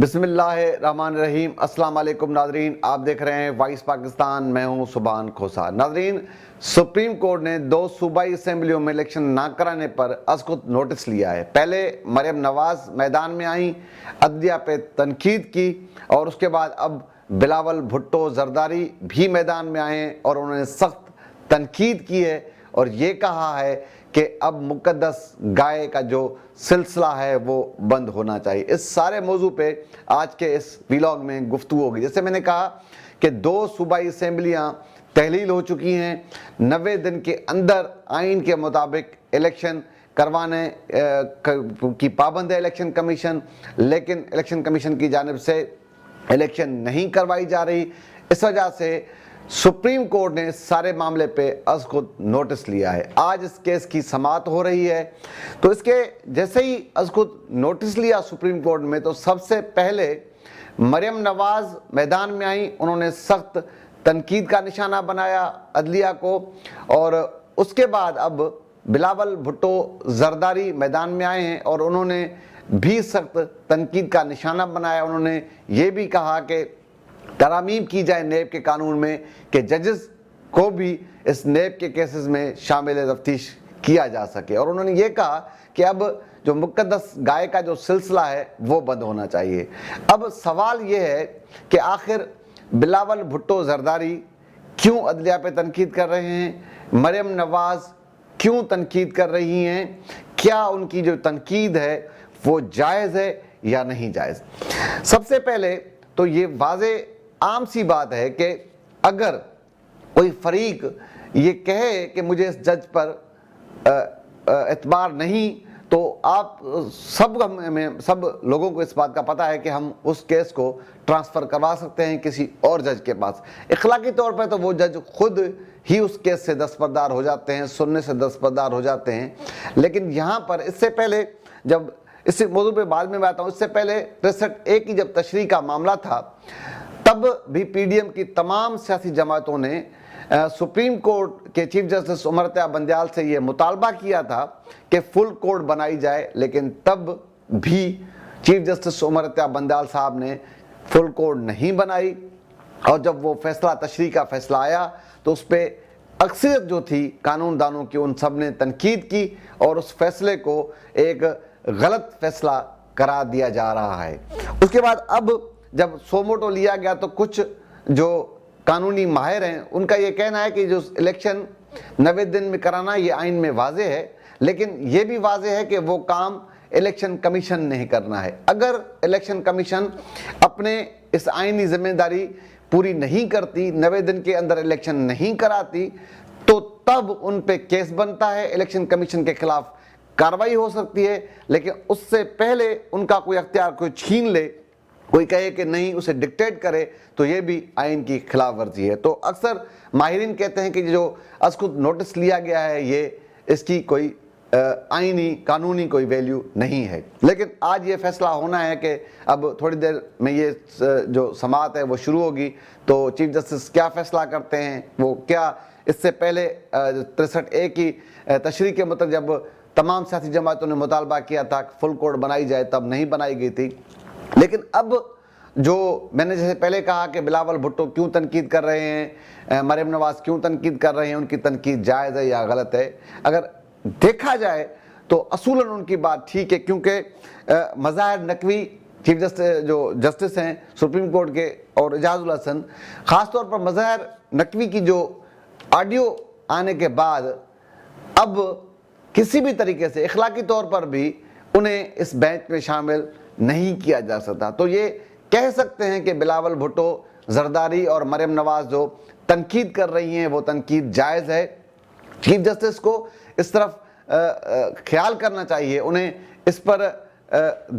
بسم اللہ الرحمن الرحیم۔ السلام علیکم ناظرین، آپ دیکھ رہے ہیں وائس پاکستان، میں ہوں سبحان کھوسا۔ ناظرین، سپریم کورٹ نے 2 صوبائی اسمبلیوں میں الیکشن نہ کرانے پر از خود نوٹس لیا ہے۔ پہلے مریم نواز میدان میں آئیں، عدلیہ پہ تنقید کی، اور اس کے بعد اب بلاول بھٹو زرداری بھی میدان میں آئے ہیں اور انہوں نے سخت تنقید کی ہے اور یہ کہا ہے کہ اب مقدس گائے کا جو سلسلہ ہے وہ بند ہونا چاہیے۔ اس سارے موضوع پہ آج کے اس ویلاگ میں گفتگو ہوگی۔ جیسے میں نے کہا کہ 2 صوبائی اسمبلیاں تحلیل ہو چکی ہیں، 90 دن کے اندر آئین کے مطابق الیکشن کروانے کی پابند ہے الیکشن کمیشن، لیکن الیکشن کمیشن کی جانب سے الیکشن نہیں کروائی جا رہی۔ اس وجہ سے سپریم کورٹ نے سارے معاملے پہ از خود نوٹس لیا ہے۔ آج اس کیس کی سماعت ہو رہی ہے، تو اس کے جیسے ہی از خود نوٹس لیا سپریم کورٹ میں، تو سب سے پہلے مریم نواز میدان میں آئیں، انہوں نے سخت تنقید کا نشانہ بنایا عدلیہ کو، اور اس کے بعد اب بلاول بھٹو زرداری میدان میں آئے ہیں اور انہوں نے بھی سخت تنقید کا نشانہ بنایا۔ انہوں نے یہ بھی کہا کہ ترامیم کی جائے نیب کے قانون میں کہ ججز کو بھی اس نیب کے کیسز میں شامل تفتیش کیا جا سکے، اور انہوں نے یہ کہا کہ اب جو مقدس گائے کا جو سلسلہ ہے وہ بند ہونا چاہیے۔ اب سوال یہ ہے کہ آخر بلاول بھٹو زرداری کیوں عدلیہ پہ تنقید کر رہے ہیں، مریم نواز کیوں تنقید کر رہی ہیں، کیا ان کی جو تنقید ہے وہ جائز ہے یا نہیں جائز؟ سب سے پہلے تو یہ واضح عام سی بات ہے کہ اگر کوئی فریق یہ کہے کہ مجھے اس جج پر اعتبار نہیں، تو آپ سب لوگوں کو اس بات کا پتہ ہے کہ ہم اس کیس کو ٹرانسفر کروا سکتے ہیں کسی اور جج کے پاس۔ اخلاقی طور پہ تو وہ جج خود ہی اس کیس سے دستبردار ہو جاتے ہیں، سننے سے دستبردار ہو جاتے ہیں۔ لیکن یہاں پر اس سے پہلے، جب اس موضوع پہ بعد میں آتا ہوں، اس سے پہلے 63A کی جب تشریح کا معاملہ تھا، تب بھی پی ڈی ایم کی تمام سیاسی جماعتوں نے سپریم کورٹ کے چیف جسٹس عمر عطیہ بندیال سے یہ مطالبہ کیا تھا کہ فل کورٹ بنائی جائے، لیکن تب بھی چیف جسٹس عمر عطیہ بندیال صاحب نے فل کورٹ نہیں بنائی، اور جب وہ فیصلہ تشریح کا فیصلہ آیا تو اس پہ اکثریت جو تھی قانون دانوں کی، ان سب نے تنقید کی اور اس فیصلے کو ایک غلط فیصلہ قرار دیا جا رہا ہے۔ اس کے بعد اب جب سوموٹو لیا گیا تو کچھ جو قانونی ماہر ہیں ان کا یہ کہنا ہے کہ جو الیکشن 90 دن میں کرانا یہ آئین میں واضح ہے، لیکن یہ بھی واضح ہے کہ وہ کام الیکشن کمیشن نہیں کرنا ہے۔ اگر الیکشن کمیشن اپنے اس آئینی ذمہ داری پوری نہیں کرتی، 90 دن کے اندر الیکشن نہیں کراتی، تو تب ان پہ کیس بنتا ہے، الیکشن کمیشن کے خلاف کارروائی ہو سکتی ہے۔ لیکن اس سے پہلے ان کا کوئی اختیار کوئی چھین لے، کوئی کہے کہ نہیں، اسے ڈکٹیٹ کرے، تو یہ بھی آئین کی خلاف ورزی ہے۔ تو اکثر ماہرین کہتے ہیں کہ جو از خود نوٹس لیا گیا ہے یہ اس کی کوئی آئینی قانونی کوئی ویلیو نہیں ہے۔ لیکن آج یہ فیصلہ ہونا ہے کہ اب تھوڑی دیر میں یہ جو سماعت ہے وہ شروع ہوگی، تو چیف جسٹس کیا فیصلہ کرتے ہیں، وہ کیا اس سے پہلے 63A کی تشریح کے مطابق جب تمام سیاسی جماعتوں نے مطالبہ کیا تھا کہ فل کورٹ بنائی جائے، تب نہیں بنائی گئی تھی۔ لیکن اب جو میں نے جیسے پہلے کہا کہ بلاول بھٹو کیوں تنقید کر رہے ہیں، مریم نواز کیوں تنقید کر رہے ہیں، ان کی تنقید جائز ہے یا غلط ہے، اگر دیکھا جائے تو اصولاً ان کی بات ٹھیک ہے، کیونکہ مظاہر نقوی چیف جسٹس جو جسٹس ہیں سپریم کورٹ کے اور اعجاز الحسن، خاص طور پر مظاہر نقوی کی جو آڈیو آنے کے بعد اب کسی بھی طریقے سے اخلاقی طور پر بھی انہیں اس بینچ میں شامل نہیں کیا جا سکتا۔ تو یہ کہہ سکتے ہیں کہ بلاول بھٹو زرداری اور مریم نواز جو تنقید کر رہی ہیں وہ تنقید جائز ہے۔ چیف جسٹس کو اس طرف خیال کرنا چاہیے، انہیں اس پر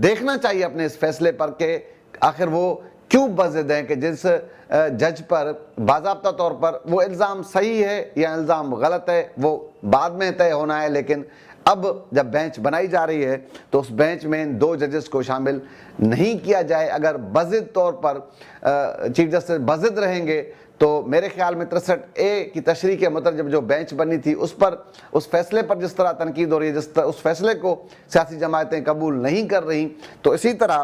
دیکھنا چاہیے اپنے اس فیصلے پر کہ آخر وہ کیوں بضد ہیں کہ جس جج پر باضابطہ طور پر وہ الزام صحیح ہے یا الزام غلط ہے وہ بعد میں طے ہونا ہے، لیکن اب جب بینچ بنائی جا رہی ہے تو اس بینچ میں 2 ججز کو شامل نہیں کیا جائے۔ اگر بضد طور پر چیف جسٹس بضد رہیں گے تو میرے خیال میں 63A کی تشریح کے مطابق جب جو بینچ بنی تھی اس پر، اس فیصلے پر جس طرح تنقید ہو رہی ہے، جس طرح اس فیصلے کو سیاسی جماعتیں قبول نہیں کر رہی، تو اسی طرح